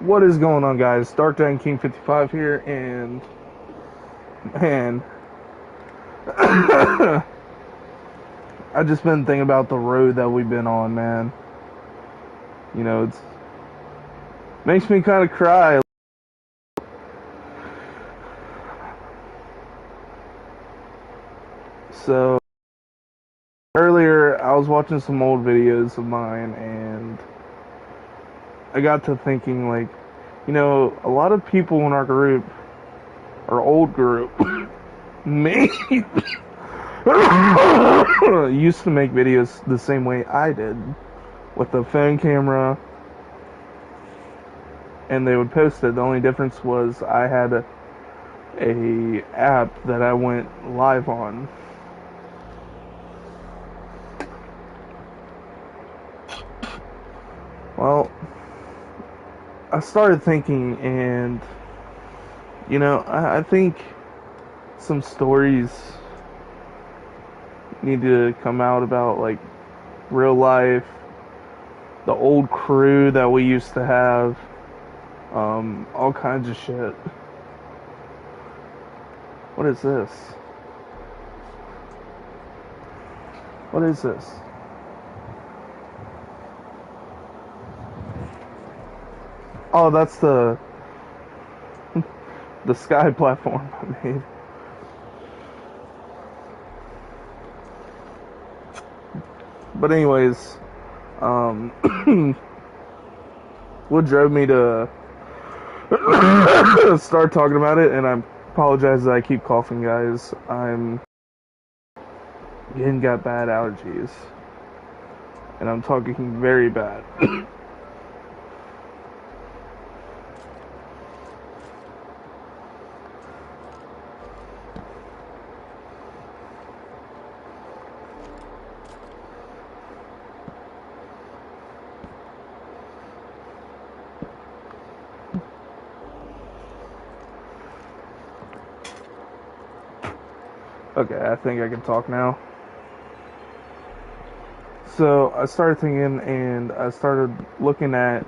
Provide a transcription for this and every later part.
What is going on, guys? Dark Giant King 55 here, and man, I just been thinking about the road that we've been on, man. It's makes me kind of cry. So earlier, I was watching some old videos of mine, and I got to thinking, like, a lot of people in our group, our old group, made used to make videos the same way I did, with a phone camera, and they would post it. The only difference was I had a app that I went live on. Well, I started thinking, and I think some stories need to come out about, like, real life, the old crew that we used to have, all kinds of shit. What is this? What is this? Oh, that's the sky platform I made. But anyways, what drove me to start talking about it, and I apologize that I keep coughing, guys. I'm got bad allergies, and I'm talking very bad. Okay, I think I can talk now. So I started thinking, and I started looking at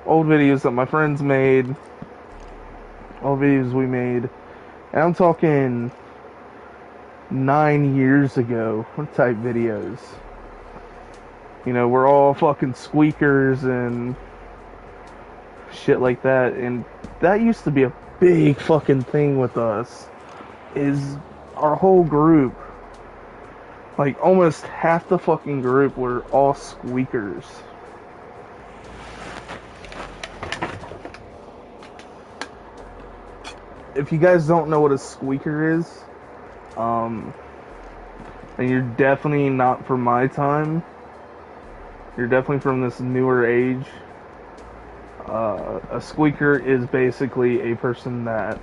old videos that my friends made, old videos we made, and I'm talking 9 years ago type videos. We're all fucking squeakers and shit like that, and that used to be a big fucking thing with us. Is our whole group, like almost half the fucking group, were all squeakers. If you guys don't know what a squeaker is, and you're definitely not from my time, you're definitely from this newer age. A squeaker is basically a person that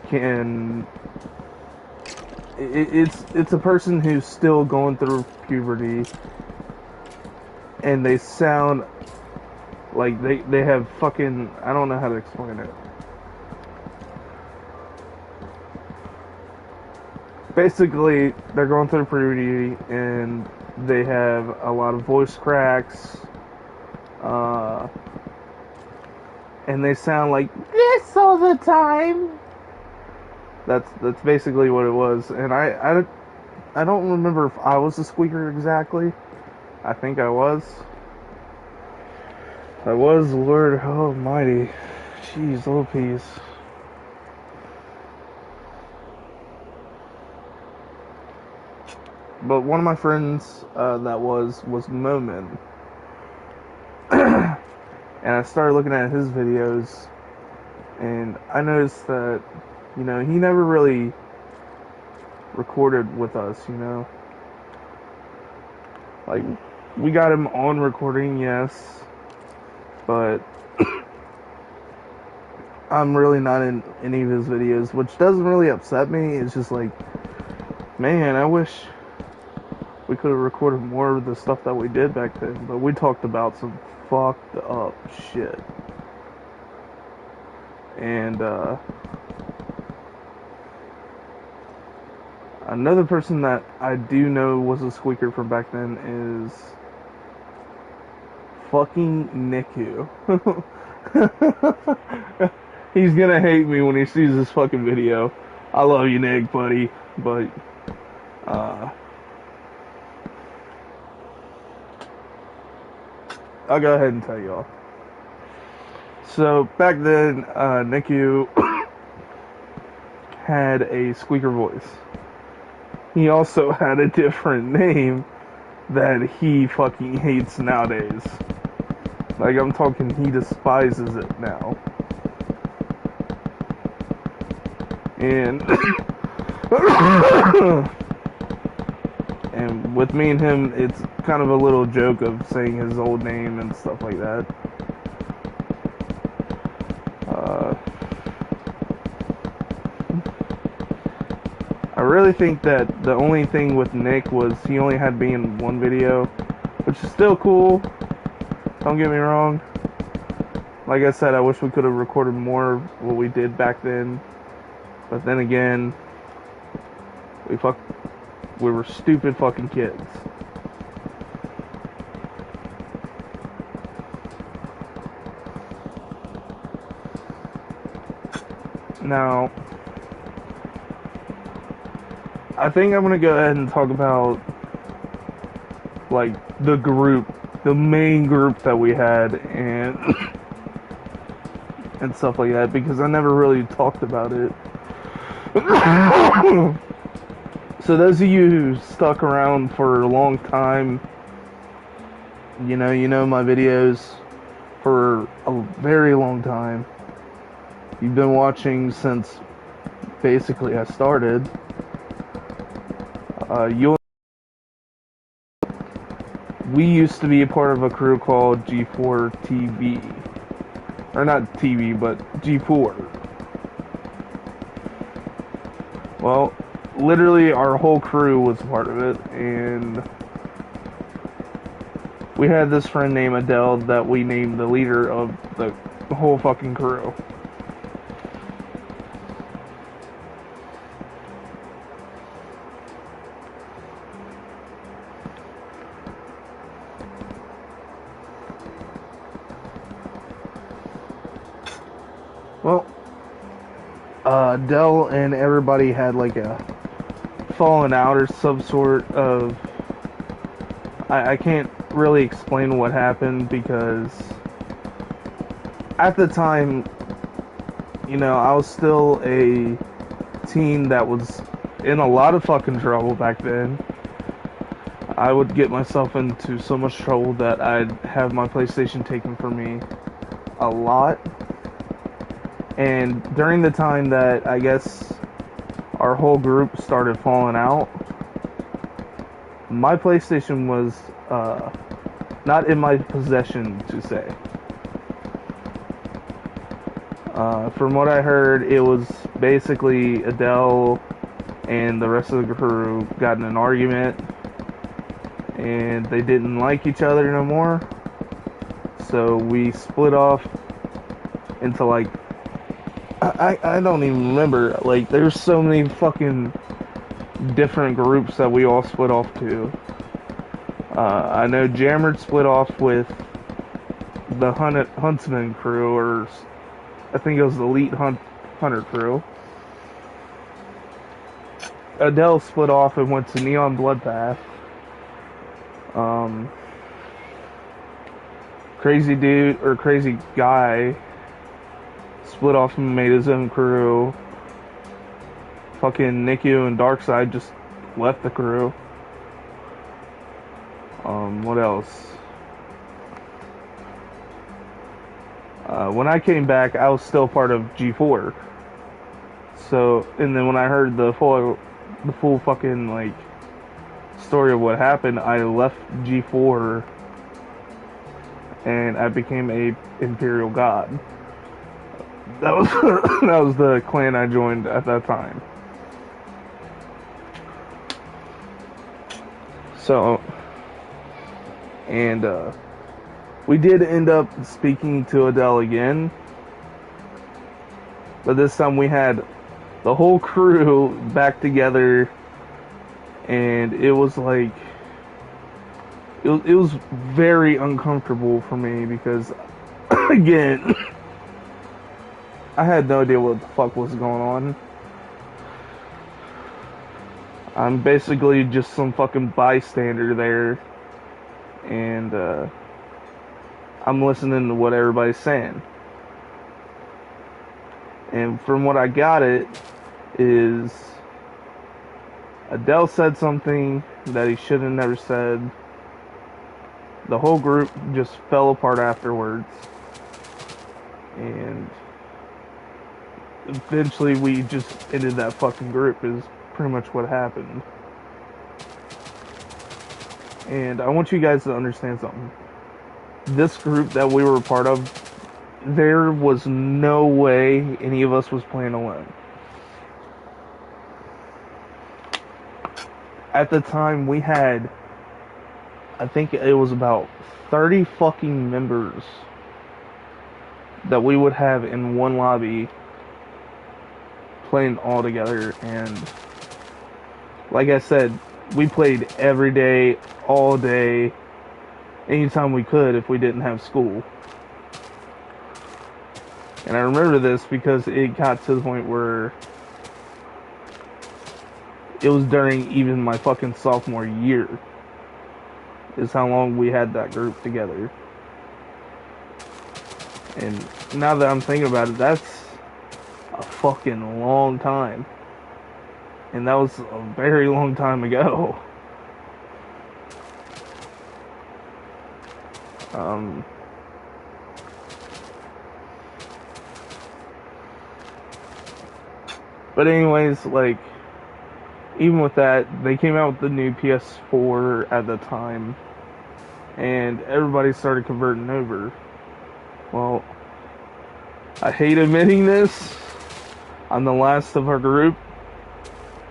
can. It's a person who's still going through puberty, and they sound like they have fucking, I don't know how to explain it. Basically, they're going through puberty, and they have a lot of voice cracks, uh, and they sound like this all the time. That's basically what it was, and I don't remember if I was a squeaker exactly. I think I was. I was, Lord Almighty. Jeez, little piece. But one of my friends that was Momin, and I started looking at his videos, and I noticed that he never really recorded with us. Like, we got him on recording, yes, but I'm really not in any of his videos, which doesn't really upset me. It's just like, man, I wish we could have recorded more of the stuff that we did back then, but we talked about some fucked up shit. And another person that I do know was a squeaker from back then is fucking Niku. He's gonna hate me when he sees this fucking video. I love you, Nick, buddy, but I'll go ahead and tell y'all. So back then, Niku had a squeaker voice. He also had a different name that he fucking hates nowadays. Like, I'm talking, he despises it now. And and with me and him, it's kind of a little joke of saying his old name and stuff like that. I really think that the only thing with Nick was he only had me in one video, which is still cool. Don't get me wrong. Like I said, I wish we could have recorded more of what we did back then. But then again, we were stupid fucking kids. Now, I think I'm gonna go ahead and talk about like the group, the main group that we had, and and stuff like that, because I never really talked about it. So those of you who stuck around for a long time, you know my videos for a very long time. You've been watching since basically I started. We used to be a part of a crew called G4 TV. Or not TV, but G4. Well, literally our whole crew was a part of it, and we had this friend named Adele that we named the leader of the whole fucking crew. Well, Dell and everybody had like a falling out or some sort of... I can't really explain what happened, because at the time, I was still a teen that was in a lot of fucking trouble back then. I would get myself into so much trouble that I'd have my PlayStation taken from me a lot. And during the time that I guess our whole group started falling out, my PlayStation was not in my possession, to say. From what I heard, it was basically Adele and the rest of the crew got in an argument, and they didn't like each other no more. So we split off into like... I don't even remember. Like, there's so many fucking different groups that we all split off to. I know Jammered split off with the Huntsman crew, or I think it was the Elite Hunter crew. Adele split off and went to Neon Bloodbath. Crazy Guy split off and made his own crew. Fucking Niku and Darkseid just left the crew. What else? When I came back, I was still part of G4. So, and then when I heard the full fucking, like, story of what happened, I left G4 and I became a Imperial God. That was that was the clan I joined at that time. So, and we did end up speaking to Adele again, but this time we had the whole crew back together, and it was it was very uncomfortable for me because, again, I had no idea what the fuck was going on. I'm basically just some fucking bystander there, and I'm listening to what everybody's saying. And from what I got it is Adele said something that he should have never said. The whole group just fell apart afterwards. And eventually we just ended that fucking group is pretty much what happened. And I want you guys to understand something. This group that we were a part of, there was no way any of us was playing alone. At the time, we had, I think it was about 30 fucking members that we would have in one lobby playing all together. And like I said, we played every day, all day, anytime we could if we didn't have school. And I remember this because it got to the point where it was during even my fucking sophomore year is how long we had that group together. And now that I'm thinking about it, that's a fucking long time. And that was a very long time ago. But anyways, like, even with that, they came out with the new PS4 at the time, and everybody started converting over. Well, I hate admitting this, I'm the last of our group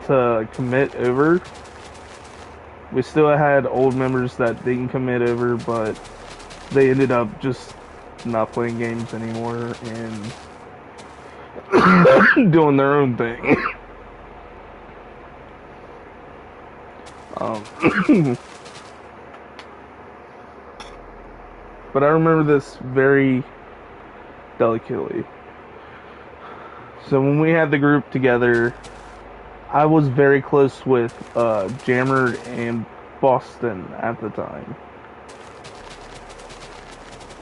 to commit over. We still had old members that didn't commit over, but they ended up just not playing games anymore and doing their own thing. But I remember this very delicately. So when we had the group together, I was very close with Jammer and Boston at the time.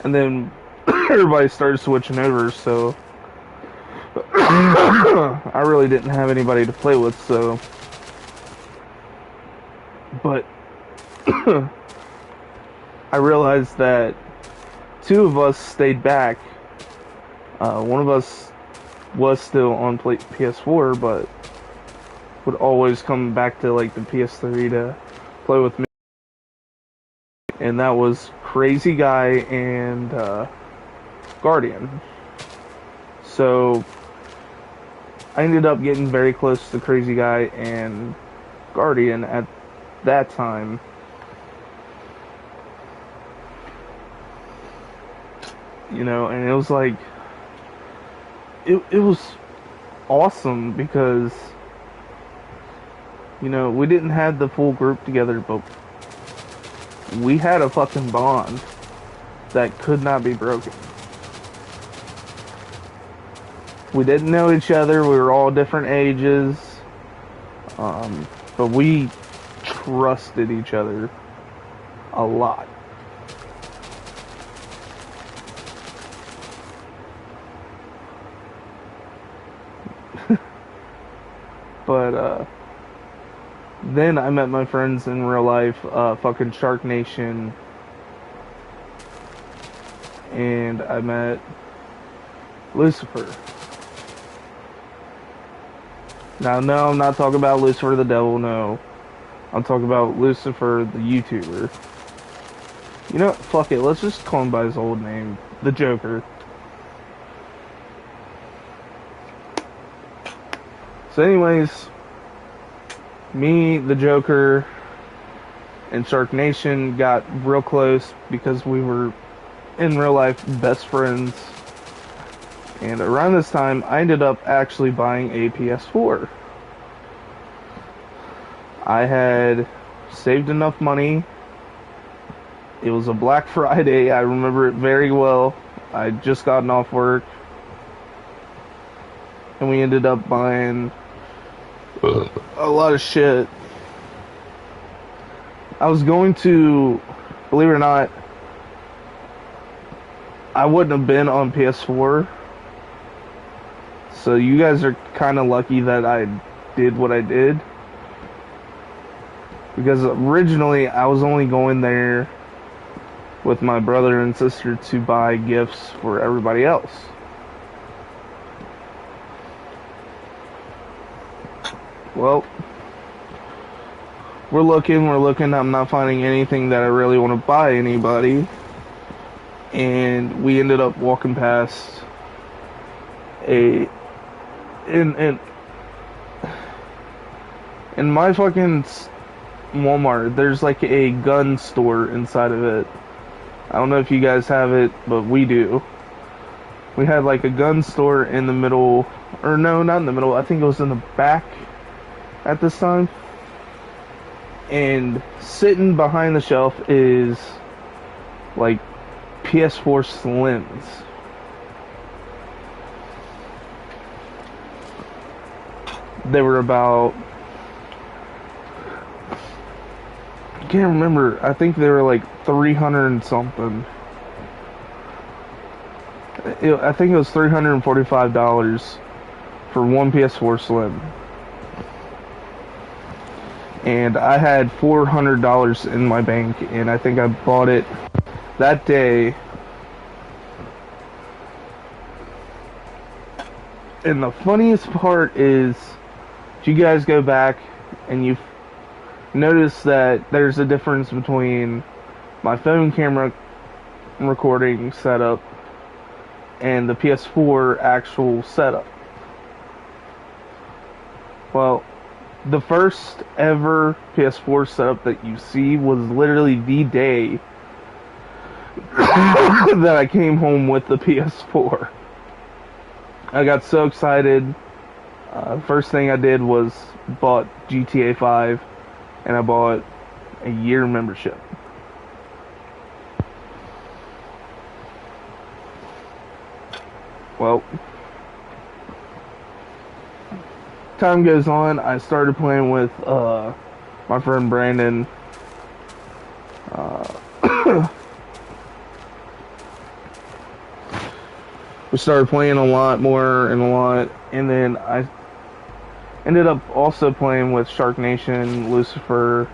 And then everybody started switching over, so I really didn't have anybody to play with, so. But I realized that two of us stayed back. One of us was still on PS4, but would always come back to like the PS3 to play with me. And that was Crazy Guy and Guardian. So I ended up getting very close to Crazy Guy and Guardian at that time. You know, and it was like it was awesome because, you know, we didn't have the full group together, but we had a fucking bond that could not be broken. We didn't know each other, we were all different ages, but we trusted each other a lot. But then I met my friends in real life, fucking Shark Nation, and I met Lucifer. Now, no, I'm not talking about Lucifer the Devil, no. I'm talking about Lucifer the YouTuber. You know what, fuck it, let's just call him by his old name, the Joker. So anyways, me, the Joker, and Shark Nation got real close because we were, in real life, best friends. And around this time, I ended up actually buying a PS4. I had saved enough money It was a Black Friday. I remember it very well. I'd just gotten off work, and we ended up buying a lot of shit. I was going to, believe it or not, I wouldn't have been on PS4. So you guys are kind of lucky that I did what I did. Because originally I was only going there with my brother and sister to buy gifts for everybody else. Well, we're looking, I'm not finding anything that I really want to buy anybody. And we ended up walking past in my fucking Walmart, there's like a gun store inside of it. I don't know if you guys have it, but we do. We had like a gun store in the middle, or no, not in the middle, I think it was in the back at this time. And sitting behind the shelf is like PS4 Slims. They were about, I can't remember, I think they were like 300 and something. I think it was $345 for one PS4 Slim. And I had $400 in my bank, and I think I bought it that day. And the funniest part is, if you guys go back and you notice that there's a difference between my phone camera recording setup and the PS4 actual setup. Well, the first ever PS4 setup that you see was literally the day that I came home with the PS4. I got so excited. First thing I did was bought GTA 5, and I bought a year membership. Well, time goes on. I started playing with my friend Brandon. We started playing a lot more and a lot, and then I ended up also playing with Shark Nation, Lucifer,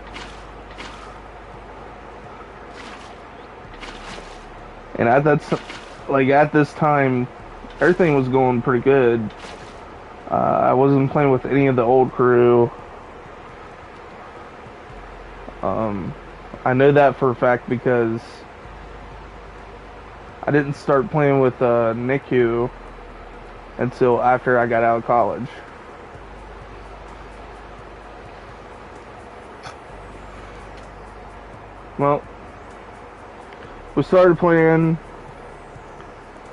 and at this time, everything was going pretty good. I wasn't playing with any of the old crew. I know that for a fact because I didn't start playing with Niku until after I got out of college. Well, we started playing,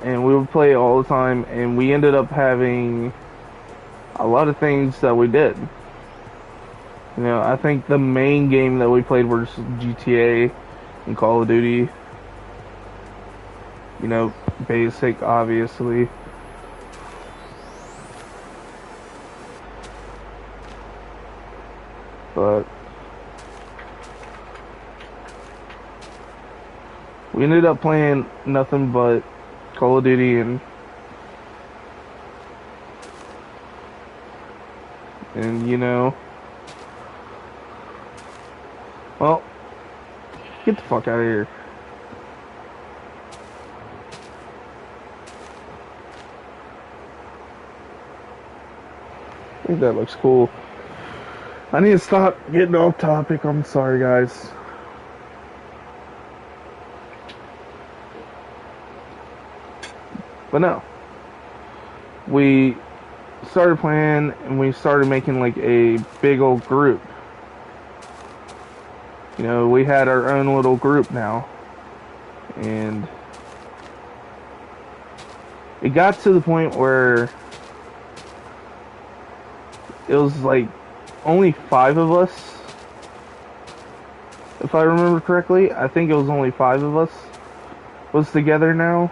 and we would play all the time, and we ended up having a lot of things that we did. You know, I think the main game that we played was GTA and Call of Duty. You know, basic, obviously. But we ended up playing nothing but Call of Duty and you know, well, get the fuck out of here. I think that looks cool. I need to stop getting off topic. I'm sorry, guys. But no. We started playing, and we started making like a big old group. You know, we had our own little group now. And it got to the point where it was like only 5 of us. if I remember correctly. I think it was only 5 of us was together now.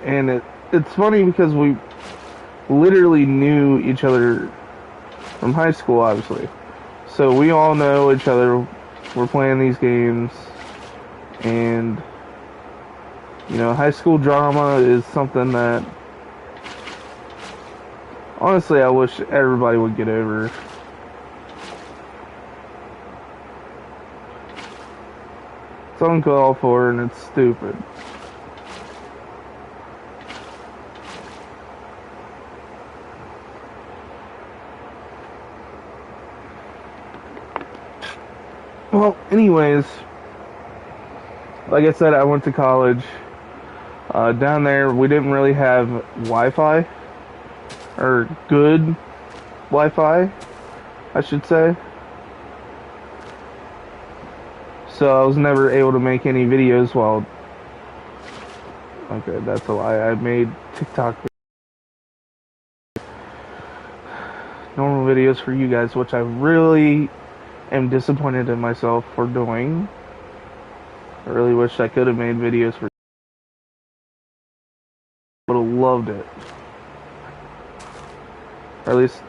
And it's funny because we literally knew each other from high school, obviously. So we all know each other. We're playing these games, and you know, high school drama is something that honestly I wish everybody would get over. It's uncalled for and it's stupid. Well, anyways, like I said, I went to college. Down there, we didn't really have Wi-Fi, or good Wi-Fi, I should say. So I was never able to make any videos while... Okay, that's a lie. I made TikTok normal videos for you guys, which I really am disappointed in myself for doing. I really wish I could have made videos for... Would have loved it. Or at least,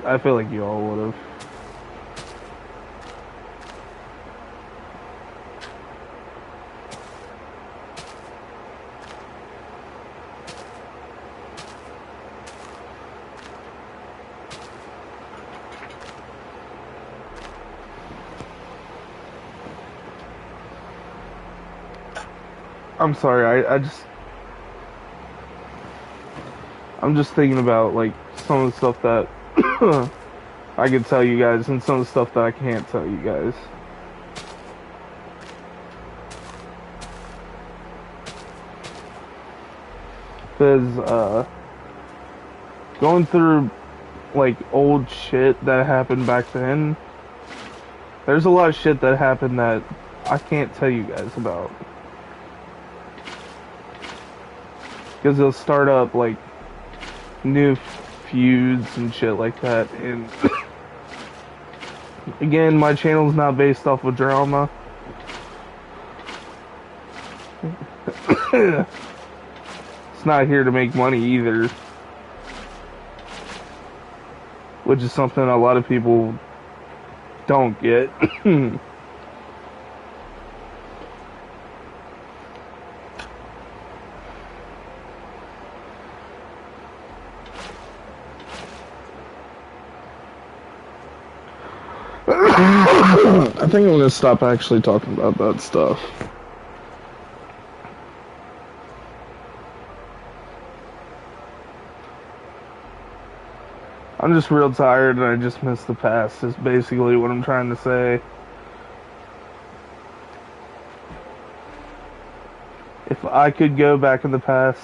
I feel like you all would have. I'm sorry, I'm just thinking about, like, some of the stuff that I could tell you guys and some of the stuff that I can't tell you guys. Because, going through, like, old shit that happened back then, there's a lot of shit that happened that I can't tell you guys about. Because they'll start up, like, new feuds and shit like that. And again, my channel's not based off of drama. It's not here to make money either. Which is something a lot of people don't get. I think I'm gonna stop actually talking about that stuff. I'm just real tired and I just miss the past, is basically what I'm trying to say. If I could go back in the past,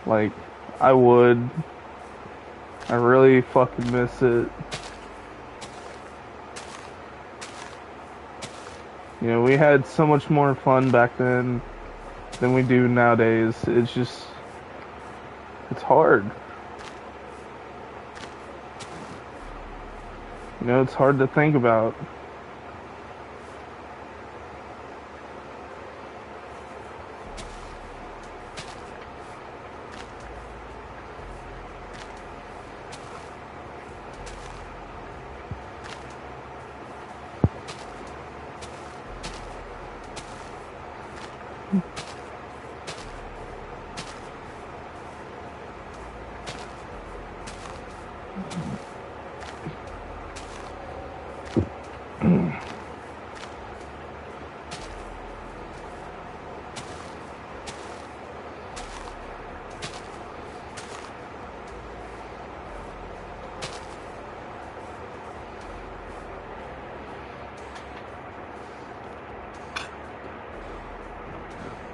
like, I would. I really fucking miss it. You know, we had so much more fun back then than we do nowadays. It's just, it's hard. You know, it's hard to think about.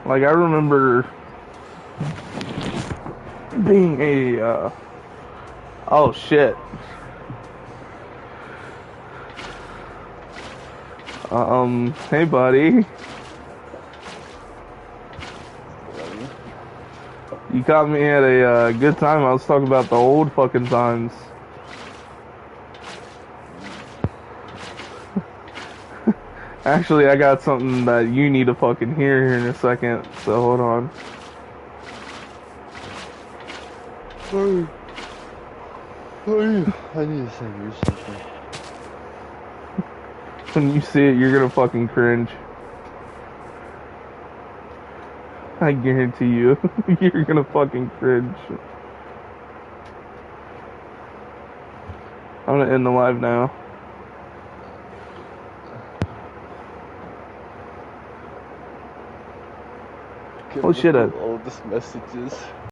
Like, I remember being oh shit. Hey buddy. You caught me at a good time. I was talking about the old fucking times. Actually, I got something that you need to fucking hear here in a second, so hold on. I need to send you something. When you see it, you're gonna fucking cringe. I guarantee you, you're gonna fucking cringe. I'm gonna end the live now. Oh shit! All this messages.